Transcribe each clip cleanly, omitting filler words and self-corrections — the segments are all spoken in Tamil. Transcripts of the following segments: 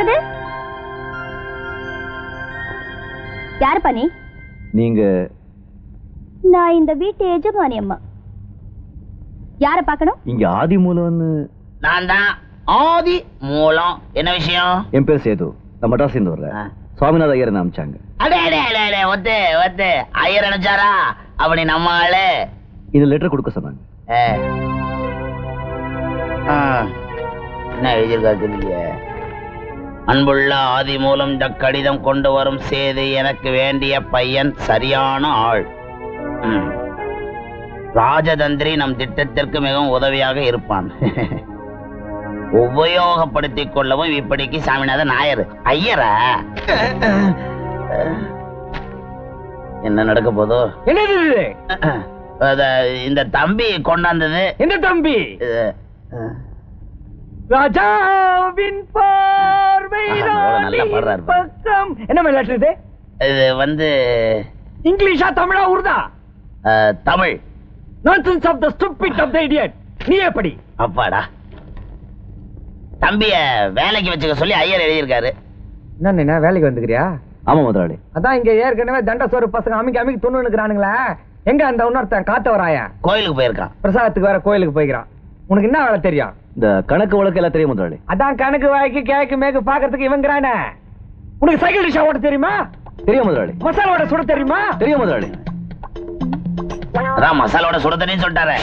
யாரது? யாருப்பா நீ? நீங்க? நான் இந்த வீட்டு எஜமானி அம்மா. யார பார்க்கணும்? இங்க ஆதி மூலம்னு. நான் தான் ஆதி மூலம். என்ன விஷயம்? என் பேர் சேது. நான் மெட்ராஸ் இருந்து வர்றேன். சுவாமிநாத ஐயர் அனுப்பிச்சாங்க. அடே அடே அடே ஒத்து ஒத்து ஐயர் அனுப்பிச்சாரா? அப்படி நம்ம ஆளு இது லெட்டர் கொடுக்க சொன்னாங்க. என்ன எழுதியிருக்கா தெரியல. அன்புள்ள ஆதி மூலம் இந்த கடிதம் கொண்டு வரும் சேது எனக்கு வேண்டிய பையன் சரியான ஆள். ராஜதந்திரி நம் திட்டத்திற்கு மிகவும் உதவியாக இருப்பான். உபயோகப்படுத்திக் கொள்ளவும் இப்படிக்கு சாமிநாதன் நாயர். ஐயரா என்ன நடக்க போதோ? இந்த தம்பி கொண்டாந்தது. இந்த தம்பி ராஜாவின் பார்வை பக்கம். என்ன மேல இது வந்து இங்கிலீஷா தமிழா உருதா? Tamil. Nonsense of the stupid of the idiot. நீ எப்படி? அப்பாடா. தம்பிய வேலைக்கு வச்சுக்க சொல்லி ஐயர் எழுதியிருக்காரு. என்ன வேலைக்கு வந்துக்கிறியா? ஆமா முதலாளி. அதான் இங்க ஏற்கனவே தண்ட சோறு பசங்க அமைக்க அமைக்க துண்ணுக்கிறானுங்களா? எங்க அந்த இன்னொருத்தன் காத்த வராயா? கோயிலுக்கு போயிருக்கான். பிரசாதத்துக்கு வேற கோயிலுக்கு போய்க்கிறான். உனக்கு என்ன வேலை தெரியும்? இந்த கணக்கு வழக்கு எல்லாம் தெரியும் முதலாளி. அதான் கணக்கு வாய்க்கு கேக்கு மேக்கு பாக்குறதுக்கு இவங்கிறானே. உனக்கு சைக்கிள் ரிக்ஷா ஓட்ட தெரியுமா? தெரியும் முதலாளி. மசாலா வடை சுட தெரியுமா? தெரியும் முதலாளி. அதான் மசாலோட சுட தெரியும் சொல்லிட்டாரு.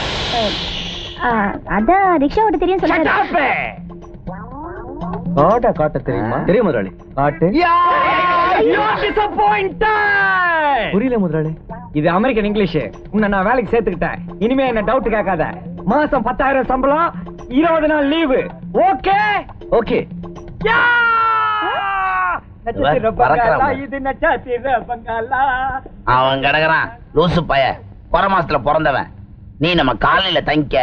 அதான் ரிக்ஷா ஓட்ட தெரியும் சொல்லிட்டாரு. காட்ட காட்ட தெரியுமா? தெரியும் முதலாளி. காட்டு. புரியல முதலாளி. இது அமெரிக்கன் இங்கிலீஷ். உன்னை நான் வேலைக்கு சேர்த்துக்கிட்டேன். இனிமே என்ன டவுட் கேட்காத. மாசம் 10,000 சம்பளம், 20 நாள் லீவு. Okay okay. அவன் கிடக்குறான் லூசு பைய. போற மாசத்துல பிறந்தவன். நீ நம்ம காலையில தங்கிக்க.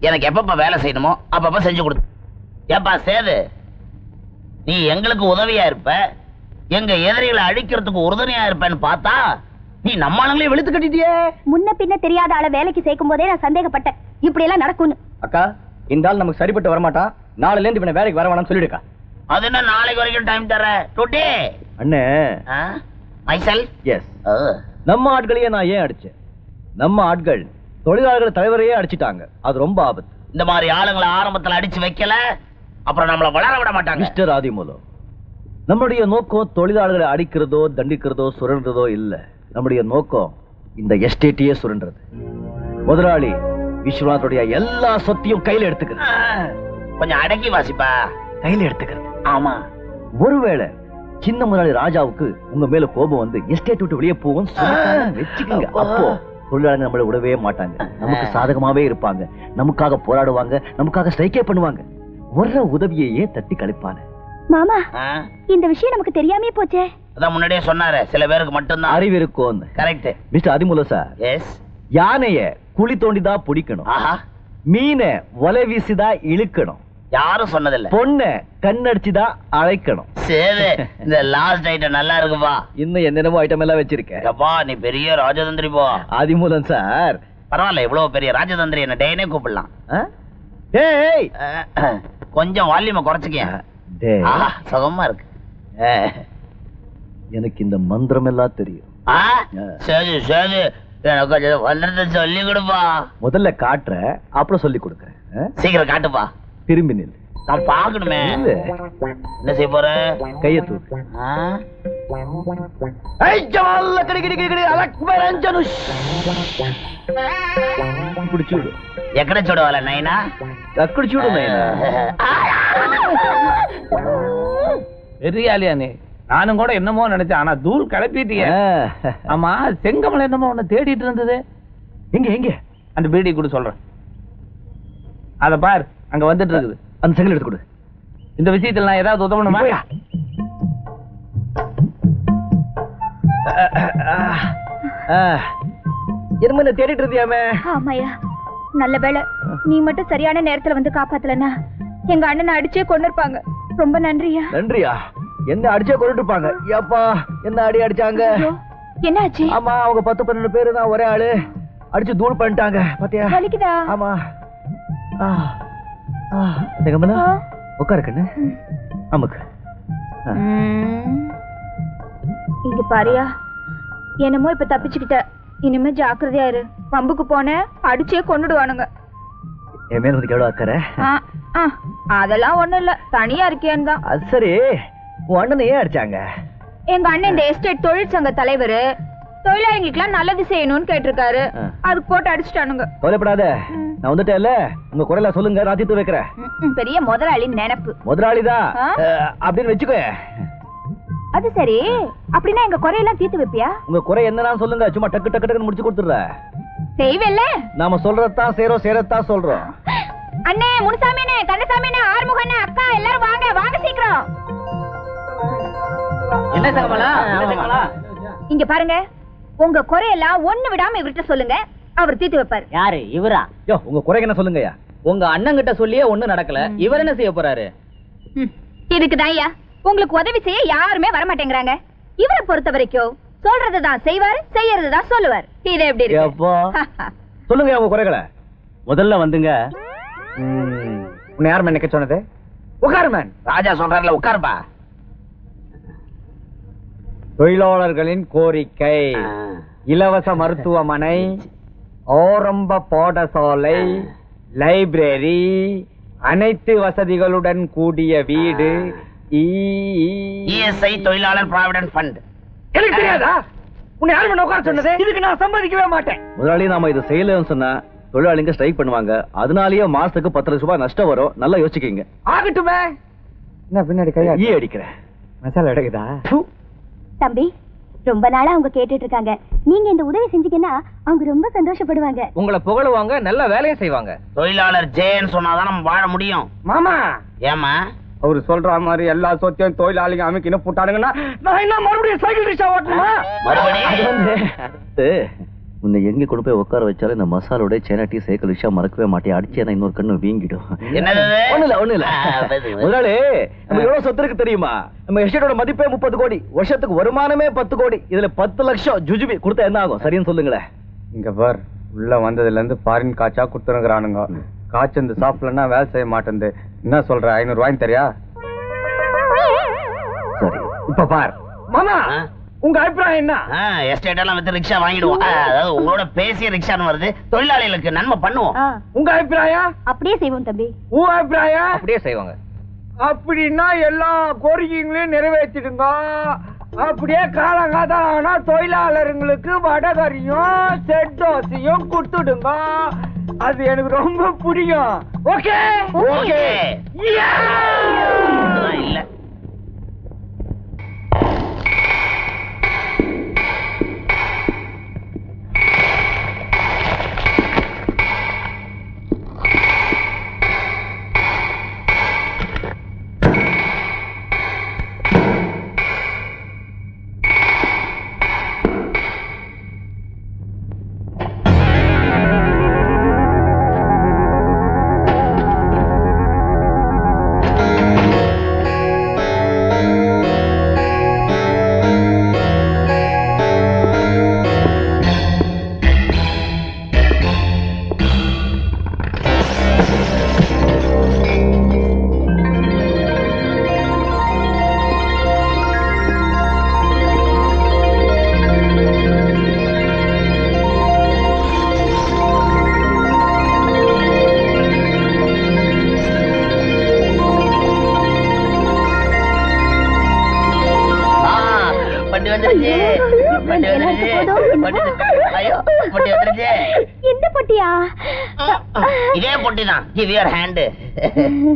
எனக்கு எப்பப்ப வேலை செய்யணுமோ அப்பப்ப செஞ்சு கொடு. ஏப்பா சேது, நீ எங்களுக்கு உதவியா இருப்ப, எங்க எதிரிகளை அழிக்கிறதுக்கு உறுதுணையா இருப்பேன்னு பார்த்தா நீ நம்ம ஆளுங்களே வெளுத்து கட்டிட்டியே. முன்ன பின்ன தெரியாத ஆளை வேலைக்கு சேர்க்கும் போதே நான் சந்தேகப்பட்டேன் இப்படி எல்லாம் நடக்கும்னு. அக்கா, இந்த ஆள் நமக்கு சரிப்பட்டு வரமாட்டான். நாளைல இருந்து இவனை வேலைக்கு வர வேணாம்னு சொல்லிடுக்கா. அது என்ன நாளைக்கு வரைக்கும் டைம் தர? டுடே அண்ணே. மைசெல். எஸ். நம்ம ஆட்களையே நான் ஏன் அடிச்சேன்? நம்ம ஆட்கள் தொழிலாளர்கள் தலைவரையே அடிச்சிட்டாங்க. அது ரொம்ப ஆபத்து. இந்த மாதிரி ஆளுங்களை ஆரம்பத்துல அடிச்சு வைக்கல, அப்புறம் நம்மள வளர விட மாட்டாங்க. மிஸ்டர் ஆதிமூலம், நம்முடைய நோக்கம் தொழிலாளர்களை அடிக்கிறதோ தண்டிக்கிறதோ சுரண்டுறதோ இல்ல. நம்முடைய நோக்கம் இந்த எஸ்டேட்டையே சுரண்டுறது. முதலாளி விஸ்வநாதனுடைய எல்லா சொத்தையும் கையில எடுத்துக்கிறது. கொஞ்சம் அடக்கி வாசிப்பா. கையில எடுத்துக்கிறது. ஆமா. ஒருவேளை சின்ன முதலாளி ராஜாவுக்கு உங்க மேல கோபம் வந்து எஸ்டேட் விட்டு வெளியே போகும் வச்சுக்கோங்க. அப்போ தொழிலாளர்கள் நம்மளை விடவே மாட்டாங்க. நமக்கு சாதகமாவே இருப்பாங்க. நமக்காக போராடுவாங்க. நமக்காக ஸ்ட்ரைக்கே பண்ணுவாங்க. வர்ற உதவியையே தட்டி கழிப்பாங்க. மாமா, இந்த விஷயம் நமக்கு தெரியாமே போச்சே. அதான் முன்னாடியே சொன்னாரு, சில பேருக்கு மட்டும்தான் அறிவு இருக்கும். Correct. Mister Adhimoolam sir. Yes. யானைய குழி தோண்டிதான் பிடிக்கணும். மீனை வலை வீசிதான் இழுக்கணும். யாரும் சொன்னதில்ல. பொண்ண கண்ணடிச்சுதான் அழைக்கணும். சரி, இந்த லாஸ்ட் ஐட்டம் நல்லா இருக்குப்பா. இன்னும் என்னென்னமோ ஐட்டம் எல்லாம் வச்சிருக்கேன். நீ பெரிய ராஜதந்திரி போ. ஆதிமூலம் சார். பரவாயில்ல, இவ்வளவு பெரிய ராஜதந்திரி என்ன டேனே கூப்பிடலாம். கொஞ்சம் வால்யூமை குறைச்சிக்க. சுகமா இருக்கு. எனக்கு இந்த மந்திரம் எல்லாம் தெரியும். சரி சரி, எனக்கு சொல்லி கொடுப்பா. முதல்ல காட்டுற, அப்புறம் சொல்லி கொடுக்குறேன். சீக்கிரம் காட்டுப்பா. திரும்பி நில். நான் பாக்கணுமே. என்ன செய்ய போற? கைய தூக்கு. చూడు ఎక్కడ చూడవాలా నైనా? అక్కడ చూడు నైనా. பெரியாளி அண்ணே, நானும் கூட என்னமோ நினைச்சேன். ஆனா தூள் கிளப்பிட்டீங்க. ஆமா, செங்கமலை என்னமோ உன்னை தேடிட்டு இருந்தது. எங்க எங்க? அந்த பீடி கூட சொல்றேன். அத பார், அங்க வந்துட்டு இருக்குது. அந்த செங்கல் எடுத்து கொடு. இந்த விஷயத்துல நான் ஏதாவது உதவணுமா? என்ன தேடிட்டு இருந்தியாமே? ஆமாயா, நல்ல வேளை நீ மட்டும் சரியான நேரத்துல வந்து காப்பாத்தலன்னா எங்க அண்ணனை அடிச்சே கொண்டிருப்பாங்க. ரொம்ப நன்றியா. நன்றியா? என்ன அடிச்சே கொண்டுட்டு இருப்பாங்க? ஏப்பா, என்ன அடி அடிச்சாங்க? என்ன ஆச்சு? ஆமா, அவங்க 10-12 பேரு தான் ஒரே ஆளு அடிச்சு தூள் பண்ணிட்டாங்க. பாத்தியா? வலிக்குதா? ஆமா. உட்காரு கண்ணு. நமக்கு இங்க பாரியா, என்னமோ இப்ப தப்பிச்சுக்கிட்ட. இனிமே ஜாக்கிரதையா இரு. பம்புக்கு போன அடிச்சே கொண்டுடுவானுங்க. என் மேல வந்து எவ்வளவு அக்கறை? அதெல்லாம் ஒண்ணும் இல்ல, தனியா இருக்கேன்னு தான். அது சரி, உன் அண்ணனை ஏன் அடிச்சாங்க? எங்க அண்ணன் இந்த எஸ்டேட் தொழிற்சங்க தலைவர், தொழிலாளிகளுக்கு நல்லது செய்யணும்னு கேட்டிருக்காரு. அதுக்கு போட்டு அடிச்சுட்டானுங்க. கவலைப்படாத, நான் வந்துட்டேன்ல. உங்க குறையில சொல்லுங்க, நான் தீர்த்து வைக்கிறேன். பெரிய முதலாளி நினைப்பு. முதலாளிதான் அப்படின்னு வச்சுக்கோ. அது சரி, அப்படின்னா எங்க குறையெல்லாம் தீர்த்து வைப்பியா? உங்க குறை என்னன்னு சொல்லுங்க, சும்மா டக்கு டக்கு டக்குன்னு முடிச்சு கொடுத்துடுற. செய்வேல்ல? நாம சொல்றதான் செய்றோம், செய்யறதான் சொல்றோம். அண்ணே, முனுசாமி அண்ணே, கந்தசாமி அண்ணே, ஆறுமுக அண்ணே, அக்கா எல்லாரும் வாங்க, வாங்க சீக்கிரம். என்ன சகமலா? இங்க பாருங்க, உங்க குறையெல்லாம் ஒண்ணு விடாம இவர்கிட்ட சொல்லுங்க, அவர் தீர்த்து வைப்பாரு. யாரு இவரா? யோ, உங்க குறை என்ன சொல்லுங்கயா. உங்க அண்ணன் கிட்ட சொல்லியே ஒண்ணு நடக்கல, இவர் என்ன செய்ய போறாரு? இதுக்குதான் ஐயா, உங்களுக்கு உதவி செய்ய யாருமே வர மாட்டேங்கிறாங்க. இவரை பொறுத்த வரைக்கும் சொல்றதுதான் செய்வாரு, செய்யறதுதான் சொல்லுவார். இது எப்படி இருக்கு? சொல்லுங்க உங்க குறைகளை. முதல்ல வந்துங்க, உன்னை யார் நினைக்க சொன்னது? உட்காருமேன். ராஜா சொல்றாருல, உட்காருப்பா. தொழிலாளர்களின் கோரிக்கை: இலவச மருத்துவமனை, ஆரம்ப பாடசாலை, லைப்ரரி, அனைத்து வசதிகளுடன் கூடிய வீடு, இஎஸ்ஐ தொழிலாளர் ப்ராவிடன்ட் ஃபண்ட். எனக்கு தெரியாதா? உன்னை யார் பண்ண உட்கார சொன்னது? இதுக்கு நான் சம்மதிக்கவே மாட்டேன். முதலாளி, நாம இது செய்யலன்னு சொன்னா தொழிலாளிங்க ஸ்ட்ரைக் பண்ணுவாங்க. அதனாலயே மாசத்துக்கு 10 லட்சம் ரூபாய் நஷ்டம் வரும். நல்லா யோசிக்கீங்க. ஆகட்டுமே. என்ன பின்னாடி கையா ஈ அடிக்கிறேன். மசாலா எடுக்குதா? தம்பி, ரொம்ப நாளா அவங்க கேட்டுட்டு இருக்காங்க. நீங்க இந்த உதவி செஞ்சீங்கன்னா அவங்க ரொம்ப சந்தோஷப்படுவாங்க. உங்களை புகழுவாங்க, நல்ல வேலையும் செய்வாங்க. தொழிலாளர் ஜேன்னு சொன்னாதான் நம்ம வாழ முடியும். மாமா, ஏமா அவரு சொல்ற மாதிரி எல்லா சொத்தையும் தொழிலாளிங்க அமைக்கின்னு போட்டானுங்கன்னா நான் என்ன மறுபடியும் சைக்கிள் ரிக்ஷா ஓட்டணுமா? உன்னை எங்க கொண்டு போய் உட்கார வச்சாலும் இந்த மசாலோட சேனாட்டி சைக்கிள் ரிக்ஷா மறக்கவே மாட்டேன். அடிச்சேன்னா இன்னொரு கண்ணு வீங்கிடும். ஒண்ணு இல்ல முதலாளி, நம்ம எவ்வளவு சொத்து இருக்கு தெரியுமா? நம்ம எஸ்டேட்டோட மதிப்பே 30 கோடி, வருஷத்துக்கு வருமானமே 10 கோடி. இதுல 10 லட்சம் ஜுஜுபி கொடுத்தா என்ன ஆகும்? சரின்னு சொல்லுங்களேன். இங்க பார், உள்ள வந்ததுல இருந்து ஃபாரின் காய்ச்சா குத்துறங்கிறானுங்க. காய்ச்சி இந்த சாப்பிடலன்னா வேலை செய்ய மாட்டேன். என்ன சொல்ற? 500 ரூபாய் தெரியா? சரி, இப்ப பார் மாமா, உங்க அபிப்பிராயம் என்ன? எஸ்டேட் எல்லாம் வித்து ரிக்ஷா வாங்கிடுவோம். அதாவது உங்களோட பேசிய ரிக்ஷான்னு வருது, தொழிலாளிகளுக்கு நன்மை பண்ணுவோம். உங்க அபிப்பிராயம்? அப்படியே செய்வோம் தம்பி. உன் அபிப்பிராயம்? அப்படியே செய்வாங்க. அப்படின்னா எல்லா கோரிக்கைகளையும் நிறைவேற்றிடுங்க. அப்படியே காலங்காதானா தொழிலாளர்களுக்கு வடகரியும் செட்டோசியும் கொடுத்துடுங்க. அது எனக்கு ரொம்ப பிடிக்கும். Okay okay. இல்ல இதே பொட்டிதான். Give your hand.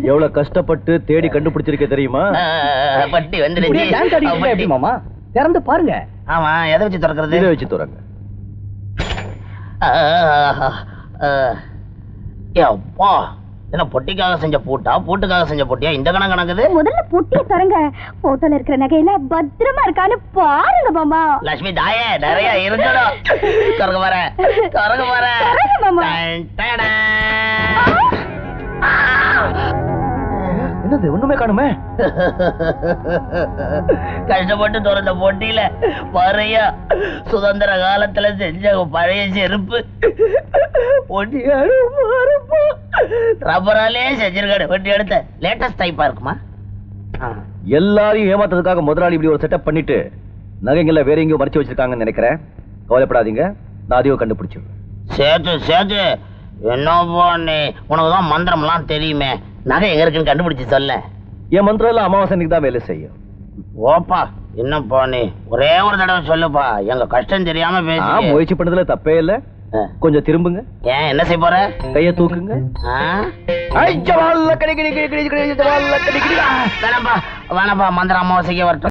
எவ்வளவு கஷ்டப்பட்டு தேடி கண்டுபிடிச்சிருக்க தெரியுமா? பட்டி வந்துருச்சு. மாமா, திறந்து பாருங்க. ஆமா, எதை வச்சு திறக்கிறது? இதை வச்சு திறங்க. அப்பா, என்ன பொட்டிக்காக செஞ்ச பூட்டா, பூட்டுக்காக செஞ்ச பொட்டியா? இந்த கணக்கு கணக்குது. முதல்ல பொட்டியை திறங்க. போட்டோல இருக்கிற நகையெல்லாம் பத்திரமா இருக்கான்னு பாருங்க மாமா. லட்சுமி தாயே, நிறைய இருக்கணும். திறக்க வர, திறக்க வர மாமா. என்னது, ஒண்ணுமே காணுமே. கஷ்டப்பட்டு திறந்த பொட்டியில பழைய சுதந்திர காலத்துல செஞ்ச பழைய செருப்பு, ரப்பராலே செஞ்சிருக்காரு. வண்டி எடுத்த லேட்டஸ்ட் டைப்பா இருக்குமா? எல்லாரையும் ஏமாத்துறதுக்காக முதலாளி இப்படி ஒரு செட்டப் பண்ணிட்டு நகைங்கள வேற எங்கேயும் மறைச்சு வச்சிருக்காங்கன்னு நினைக்கிறேன். கவலைப்படாதீங்க, நான் அதையும் கண்டுபிடிச்சிருவேன். சேது என்னப்பா நீ, உனக்குதான் மந்திரம்லாம் தெரியுமே, நகை எங்க இருக்குன்னு கண்டுபிடிச்சு சொல்ல. என் மந்திரம் எல்லாம் அமாவாசைக்கு தான் வேலை செய்யும். ஓப்பா என்னப்பா நீ, ஒரே ஒரு தடவை சொல்லுப்பா, எங்க கஷ்டம் தெரியாம பேசி. முயற்சி பண்ணதுல தப்பே இல்ல. கொஞ்சம் திரும்புங்க. ஏன் என்ன செய்ய போற? கைய தூக்குங்க. வேணாப்பா மந்திர அமாவாசைக்கு வரட்டும்.